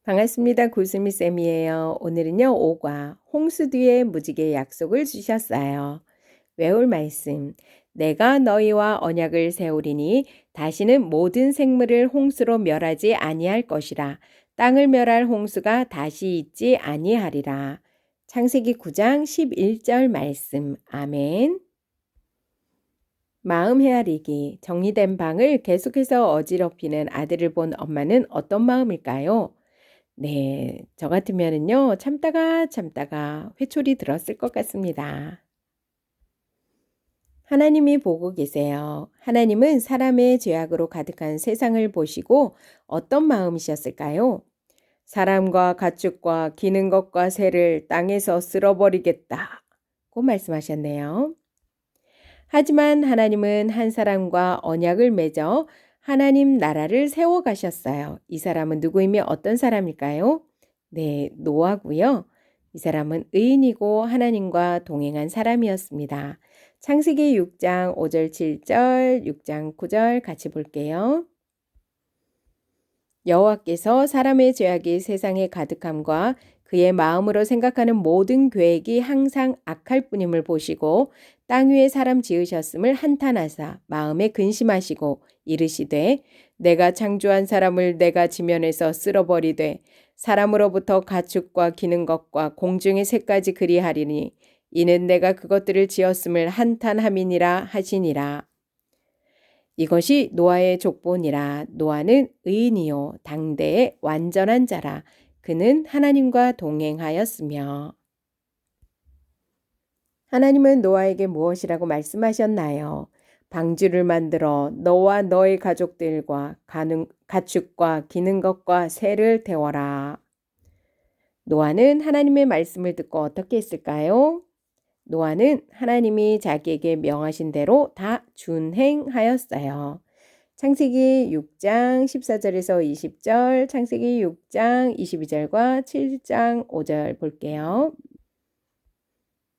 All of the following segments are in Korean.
반갑습니다. 구스미 쌤이에요. 오늘은요, 5과 홍수 뒤에 무지개 약속을 주셨어요. 외울 말씀. 내가 너희와 언약을 세우리니 다시는 모든 생물을 홍수로 멸하지 아니할 것이라. 땅을 멸할 홍수가 다시 있지 아니하리라. 창세기 9장 11절 말씀. 아멘. 마음 헤아리기. 정리된 방을 계속해서 어지럽히는 아들을 본 엄마는 어떤 마음일까요? 네, 저 같으면은요, 참다가 회초리 들었을 것 같습니다. 하나님이 보고 계세요. 하나님은 사람의 죄악으로 가득한 세상을 보시고 어떤 마음이셨을까요? 사람과 가축과 기는 것과 새를 땅에서 쓸어버리겠다고 말씀하셨네요. 하지만 하나님은 한 사람과 언약을 맺어 하나님 나라를 세워가셨어요. 이 사람은 누구이며 어떤 사람일까요? 네, 노아고요. 이 사람은 의인이고 하나님과 동행한 사람이었습니다. 창세기 6장 5절 7절, 6장 9절 같이 볼게요. 여호와께서 사람의 죄악이 세상에 가득함과 그의 마음으로 생각하는 모든 계획이 항상 악할 뿐임을 보시고 땅 위에 사람 지으셨음을 한탄하사 마음에 근심하시고 이르시되 내가 창조한 사람을 내가 지면에서 쓸어버리되 사람으로부터 가축과 기는 것과 공중의 새까지 그리하리니 이는 내가 그것들을 지었음을 한탄함이니라 하시니라. 이것이 노아의 족본이라. 노아는 의인이요 당대의 완전한 자라. 그는 하나님과 동행하였으며. 하나님은 노아에게 무엇이라고 말씀하셨나요? 방주를 만들어 너와 너의 가족들과 가축과 기는 것과 새를 태워라. 노아는 하나님의 말씀을 듣고 어떻게 했을까요? 노아는 하나님이 자기에게 명하신 대로 다 준행하였어요. 창세기 6장 14절에서 20절, 창세기 6장 22절과 7장 5절 볼게요.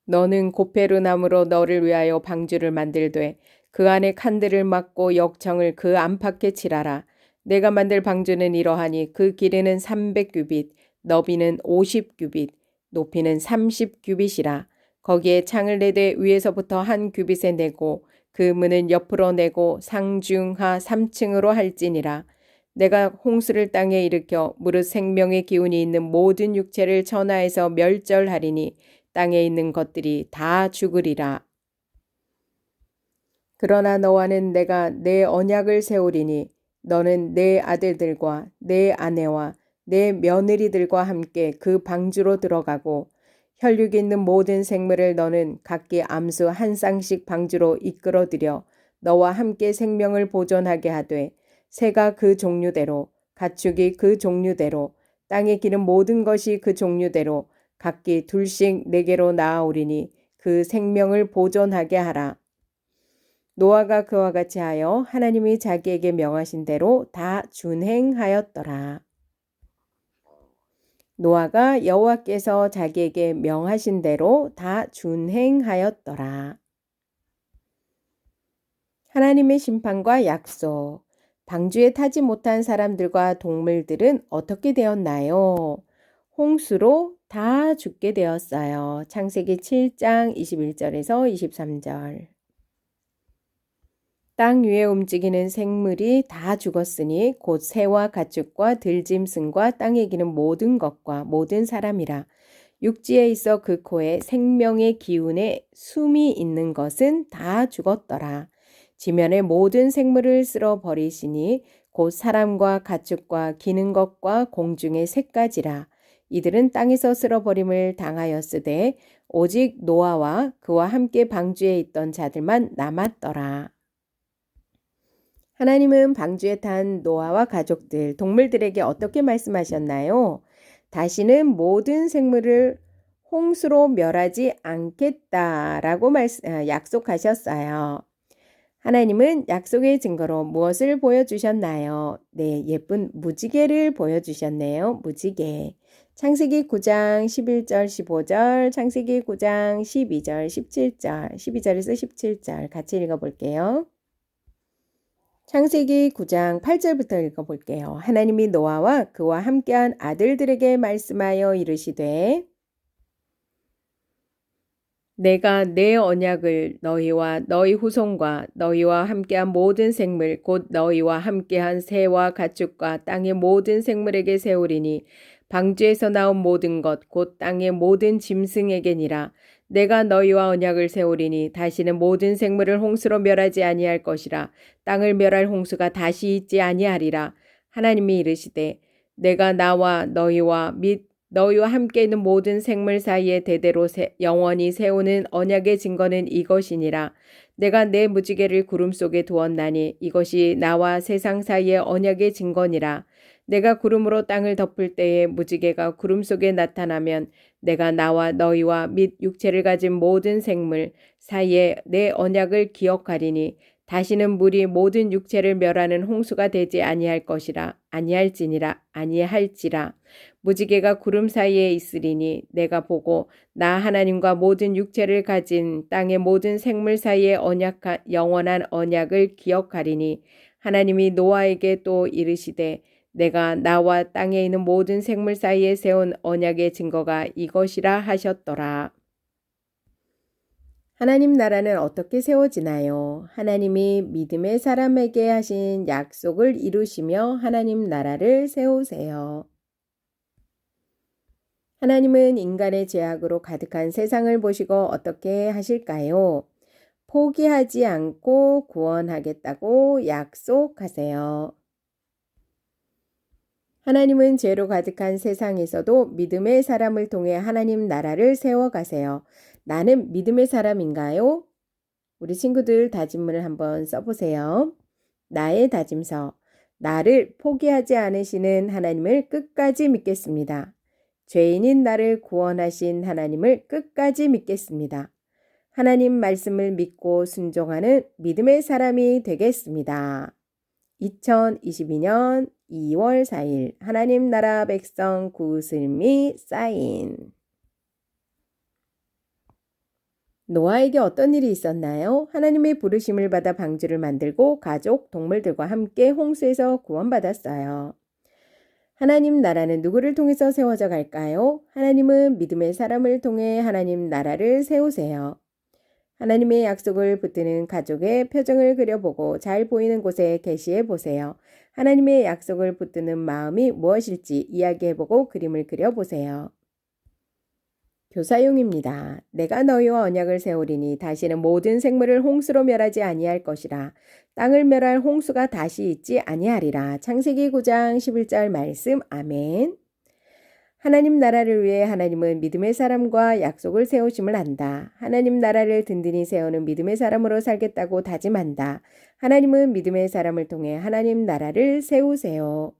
너는 고페르 나무로 너를 위하여 방주를 만들되 그 안에 칸들을 막고 역청을 그 안팎에 칠하라. 내가 만들 방주는 이러하니 그 길이는 300규빗, 너비는 50규빗, 높이는 30규빗이라. 거기에 창을 내되 위에서부터 한 규빗에 내고 그 문은 옆으로 내고 상중하 3층으로 할지니라. 내가 홍수를 땅에 일으켜 무릇 생명의 기운이 있는 모든 육체를 천하에서 멸절하리니 땅에 있는 것들이 다 죽으리라. 그러나 너와는 내가 내 언약을 세우리니 너는 내 아들들과 내 아내와 내 며느리들과 함께 그 방주로 들어가고 혈육 있는 모든 생물을 너는 각기 암수 한 쌍씩 방주로 이끌어들여 너와 함께 생명을 보존하게 하되 새가 그 종류대로 가축이 그 종류대로 땅에 기는 모든 것이 그 종류대로 각기 둘씩 내게로 나아오리니 그 생명을 보존하게 하라. 노아가 그와 같이 하여 하나님이 자기에게 명하신 대로 다 준행하였더라. 노아가 여호와께서 자기에게 명하신 대로 다 준행하였더라. 하나님의 심판과 약속. 방주에 타지 못한 사람들과 동물들은 어떻게 되었나요? 홍수로 다 죽게 되었어요. 창세기 7장 21절에서 23절. 땅 위에 움직이는 생물이 다 죽었으니 곧 새와 가축과 들짐승과 땅에 기는 모든 것과 모든 사람이라. 육지에 있어 그 코에 생명의 기운에 숨이 있는 것은 다 죽었더라. 지면의 모든 생물을 쓸어 버리시니 곧 사람과 가축과 기는 것과 공중의 새까지라. 이들은 땅에서 쓸어버림을 당하였으되 오직 노아와 그와 함께 방주에 있던 자들만 남았더라. 하나님은 방주에 탄 노아와 가족들, 동물들에게 어떻게 말씀하셨나요? 다시는 모든 생물을 홍수로 멸하지 않겠다라고 약속하셨어요. 하나님은 약속의 증거로 무엇을 보여주셨나요? 네, 예쁜 무지개를 보여주셨네요. 무지개. 창세기 9장 11절 15절, 창세기 9장 12절 17절, 12절에서 17절 같이 읽어볼게요. 창세기 9장 8절부터 읽어볼게요. 하나님이 노아와 그와 함께한 아들들에게 말씀하여 이르시되 내가 내 언약을 너희와 너희 후손과 너희와 함께한 모든 생물 곧 너희와 함께한 새와 가축과 땅의 모든 생물에게 세우리니 방주에서 나온 모든 것 곧 땅의 모든 짐승에게니라. 내가 너희와 언약을 세우리니 다시는 모든 생물을 홍수로 멸하지 아니할 것이라. 땅을 멸할 홍수가 다시 있지 아니하리라. 하나님이 이르시되 내가 나와 너희와 및 너희와 함께 있는 모든 생물 사이에 대대로 영원히 세우는 언약의 증거는 이것이니라. 내가 내 무지개를 구름 속에 두었나니 이것이 나와 세상 사이의 언약의 증거니라. 내가 구름으로 땅을 덮을 때에 무지개가 구름 속에 나타나면 내가 나와 너희와 및 육체를 가진 모든 생물 사이에 내 언약을 기억하리니 다시는 물이 모든 육체를 멸하는 홍수가 되지 아니할 것이라. 아니할지라. 무지개가 구름 사이에 있으리니 내가 보고 나 하나님과 모든 육체를 가진 땅의 모든 생물 사이에 영원한 언약을 기억하리니 하나님이 노아에게 또 이르시되 내가 나와 땅에 있는 모든 생물 사이에 세운 언약의 증거가 이것이라 하셨더라. 하나님 나라는 어떻게 세워지나요? 하나님이 믿음의 사람에게 하신 약속을 이루시며 하나님 나라를 세우세요. 하나님은 인간의 죄악으로 가득한 세상을 보시고 어떻게 하실까요? 포기하지 않고 구원하겠다고 약속하세요. 하나님은 죄로 가득한 세상에서도 믿음의 사람을 통해 하나님 나라를 세워가세요. 나는 믿음의 사람인가요? 우리 친구들 다짐문을 한번 써보세요. 나의 다짐서. 나를 포기하지 않으시는 하나님을 끝까지 믿겠습니다. 죄인인 나를 구원하신 하나님을 끝까지 믿겠습니다. 하나님 말씀을 믿고 순종하는 믿음의 사람이 되겠습니다. 2022년 2월 4일 하나님 나라 백성 구슬미 사인. 노아에게 어떤 일이 있었나요? 하나님의 부르심을 받아 방주를 만들고 가족, 동물들과 함께 홍수에서 구원받았어요. 하나님 나라는 누구를 통해서 세워져 갈까요? 하나님은 믿음의 사람을 통해 하나님 나라를 세우세요. 하나님의 약속을 붙드는 가족의 표정을 그려보고 잘 보이는 곳에 게시해 보세요. 하나님의 약속을 붙드는 마음이 무엇일지 이야기해보고 그림을 그려보세요. 교사용입니다. 내가 너희와 언약을 세우리니 다시는 모든 생물을 홍수로 멸하지 아니할 것이라. 땅을 멸할 홍수가 다시 있지 아니하리라. 창세기 9장 11절 말씀. 아멘. 하나님 나라를 위해 하나님은 믿음의 사람과 약속을 세우심을 한다. 하나님 나라를 든든히 세우는 믿음의 사람으로 살겠다고 다짐한다. 하나님은 믿음의 사람을 통해 하나님 나라를 세우세요.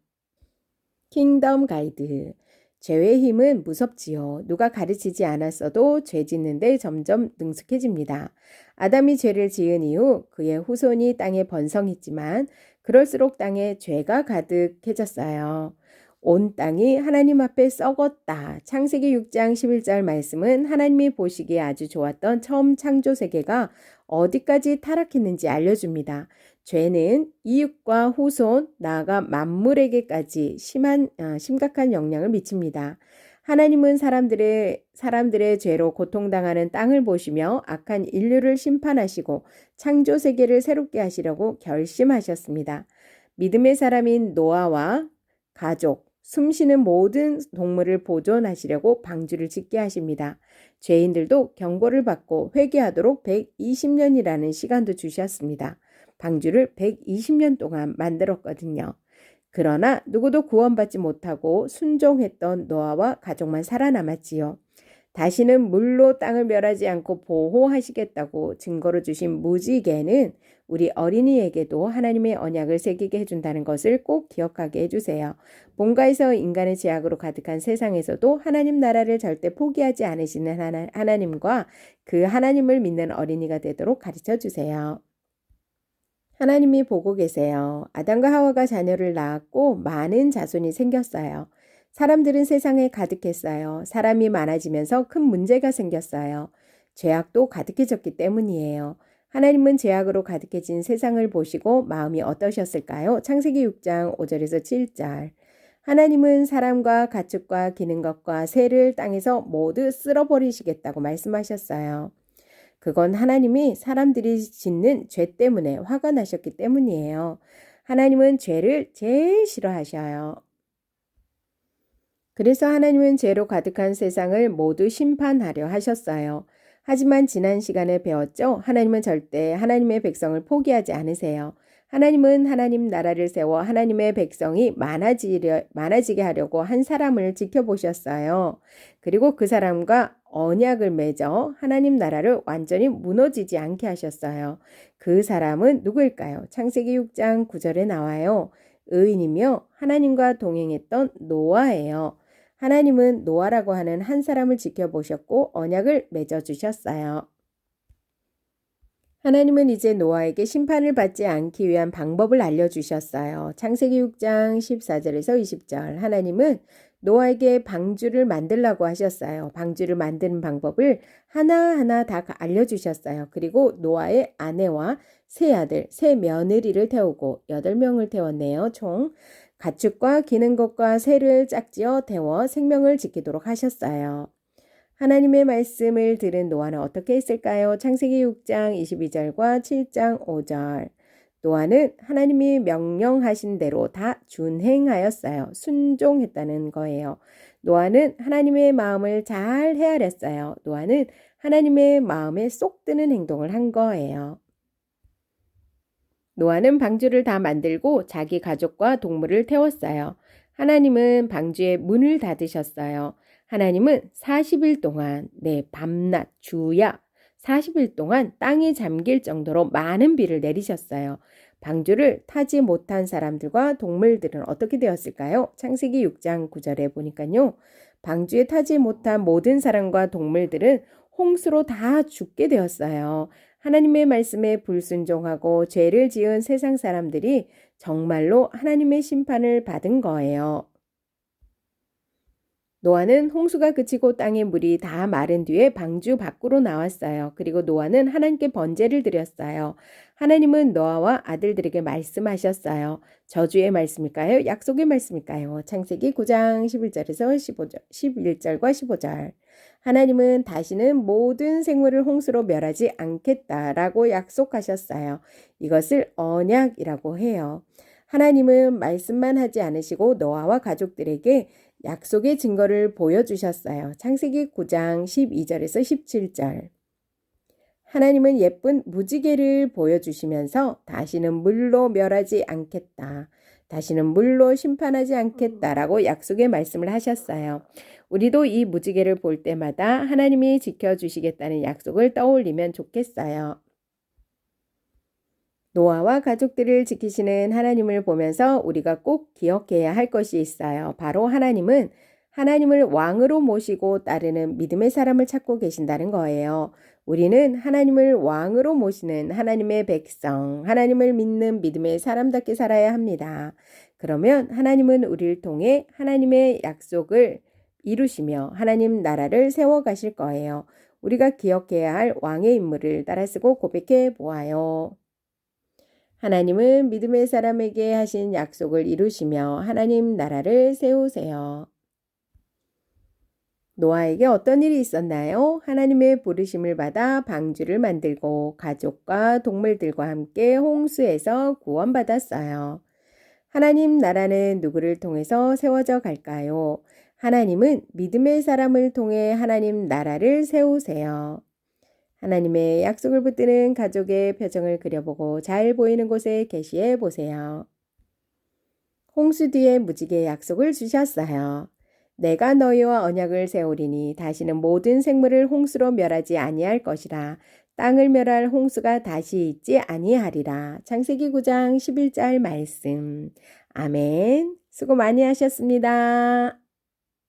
킹덤 가이드. 죄의 힘은 무섭지요. 누가 가르치지 않았어도 죄 짓는데 점점 능숙해집니다. 아담이 죄를 지은 이후 그의 후손이 땅에 번성했지만 그럴수록 땅에 죄가 가득해졌어요. 온 땅이 하나님 앞에 썩었다. 창세기 6장 11절 말씀은 하나님이 보시기에 아주 좋았던 처음 창조 세계가 어디까지 타락했는지 알려줍니다. 죄는 이웃과 후손, 나아가 만물에게까지 심각한 영향을 미칩니다. 하나님은 사람들의 죄로 고통당하는 땅을 보시며 악한 인류를 심판하시고 창조 세계를 새롭게 하시려고 결심하셨습니다. 믿음의 사람인 노아와 가족, 숨쉬는 모든 동물을 보존하시려고 방주를 짓게 하십니다. 죄인들도 경고를 받고 회개하도록 120년이라는 시간도 주셨습니다. 방주를 120년 동안 만들었거든요. 그러나 누구도 구원받지 못하고 순종했던 노아와 가족만 살아남았지요. 다시는 물로 땅을 멸하지 않고 보호하시겠다고 증거로 주신 무지개는 우리 어린이에게도 하나님의 언약을 새기게 해준다는 것을 꼭 기억하게 해주세요. 본가에서 인간의 죄악으로 가득한 세상에서도 하나님 나라를 절대 포기하지 않으시는 하나님과 그 하나님을 믿는 어린이가 되도록 가르쳐 주세요. 하나님이 보고 계세요. 아담과 하와가 자녀를 낳았고 많은 자손이 생겼어요. 사람들은 세상에 가득했어요. 사람이 많아지면서 큰 문제가 생겼어요. 죄악도 가득해졌기 때문이에요. 하나님은 죄악으로 가득해진 세상을 보시고 마음이 어떠셨을까요? 창세기 6장 5절에서 7절. 하나님은 사람과 가축과 기는 것과 새를 땅에서 모두 쓸어버리시겠다고 말씀하셨어요. 그건 하나님이 사람들이 짓는 죄 때문에 화가 나셨기 때문이에요. 하나님은 죄를 제일 싫어하셔요. 그래서 하나님은 죄로 가득한 세상을 모두 심판하려 하셨어요. 하지만 지난 시간에 배웠죠? 하나님은 절대 하나님의 백성을 포기하지 않으세요. 하나님은 하나님 나라를 세워 하나님의 백성이 많아지게 하려고 한 사람을 지켜보셨어요. 그리고 그 사람과 언약을 맺어 하나님 나라를 완전히 무너지지 않게 하셨어요. 그 사람은 누구일까요? 창세기 6장 9절에 나와요. 의인이며 하나님과 동행했던 노아예요. 하나님은 노아라고 하는 한 사람을 지켜보셨고 언약을 맺어주셨어요. 하나님은 이제 노아에게 심판을 받지 않기 위한 방법을 알려주셨어요. 창세기 6장 14절에서 20절. 하나님은 노아에게 방주를 만들라고 하셨어요. 방주를 만드는 방법을 하나하나 다 알려주셨어요. 그리고 노아의 아내와 세 아들, 세 며느리를 태우고 8명을 태웠네요. 총 가축과 기는 것과 새를 짝지어 태워 생명을 지키도록 하셨어요. 하나님의 말씀을 들은 노아는 어떻게 했을까요? 창세기 6장 22절과 7장 5절. 노아는 하나님이 명령하신 대로 다 준행하였어요. 순종했다는 거예요. 노아는 하나님의 마음을 잘 헤아렸어요. 노아는 하나님의 마음에 쏙 드는 행동을 한 거예요. 노아는 방주를 다 만들고 자기 가족과 동물을 태웠어요. 하나님은 방주의 문을 닫으셨어요. 하나님은 40일 동안 밤낮 주야 40일 동안 땅이 잠길 정도로 많은 비를 내리셨어요. 방주를 타지 못한 사람들과 동물들은 어떻게 되었을까요? 창세기 6장 9절에 보니까요. 방주에 타지 못한 모든 사람과 동물들은 홍수로 다 죽게 되었어요. 하나님의 말씀에 불순종하고 죄를 지은 세상 사람들이 정말로 하나님의 심판을 받은 거예요. 노아는 홍수가 그치고 땅의 물이 다 마른 뒤에 방주 밖으로 나왔어요. 그리고 노아는 하나님께 번제를 드렸어요. 하나님은 노아와 아들들에게 말씀하셨어요. 저주의 말씀일까요? 약속의 말씀일까요? 창세기 9장 11절에서 11절과 15절. 하나님은 다시는 모든 생물을 홍수로 멸하지 않겠다라고 약속하셨어요. 이것을 언약이라고 해요. 하나님은 말씀만 하지 않으시고 노아와 가족들에게 약속의 증거를 보여주셨어요. 창세기 9장 12절에서 17절. 하나님은 예쁜 무지개를 보여주시면서 다시는 물로 멸하지 않겠다. 다시는 물로 심판하지 않겠다라고 약속의 말씀을 하셨어요. 우리도 이 무지개를 볼 때마다 하나님이 지켜주시겠다는 약속을 떠올리면 좋겠어요. 노아와 가족들을 지키시는 하나님을 보면서 우리가 꼭 기억해야 할 것이 있어요. 바로 하나님은 하나님을 왕으로 모시고 따르는 믿음의 사람을 찾고 계신다는 거예요. 우리는 하나님을 왕으로 모시는 하나님의 백성, 하나님을 믿는 믿음의 사람답게 살아야 합니다. 그러면 하나님은 우리를 통해 하나님의 약속을 이루시며 하나님 나라를 세워가실 거예요. 우리가 기억해야 할 왕의 인물을 따라 쓰고 고백해 보아요. 하나님은 믿음의 사람에게 하신 약속을 이루시며 하나님 나라를 세우세요. 노아에게 어떤 일이 있었나요? 하나님의 부르심을 받아 방주를 만들고 가족과 동물들과 함께 홍수에서 구원받았어요. 하나님 나라는 누구를 통해서 세워져 갈까요? 하나님은 믿음의 사람을 통해 하나님 나라를 세우세요. 하나님의 약속을 붙드는 가족의 표정을 그려보고 잘 보이는 곳에 게시해 보세요. 홍수 뒤에 무지개 약속을 주셨어요. 내가 너희와 언약을 세우리니 다시는 모든 생물을 홍수로 멸하지 아니할 것이라. 땅을 멸할 홍수가 다시 있지 아니하리라. 창세기 9장 11절 말씀. 아멘. 수고 많이 하셨습니다.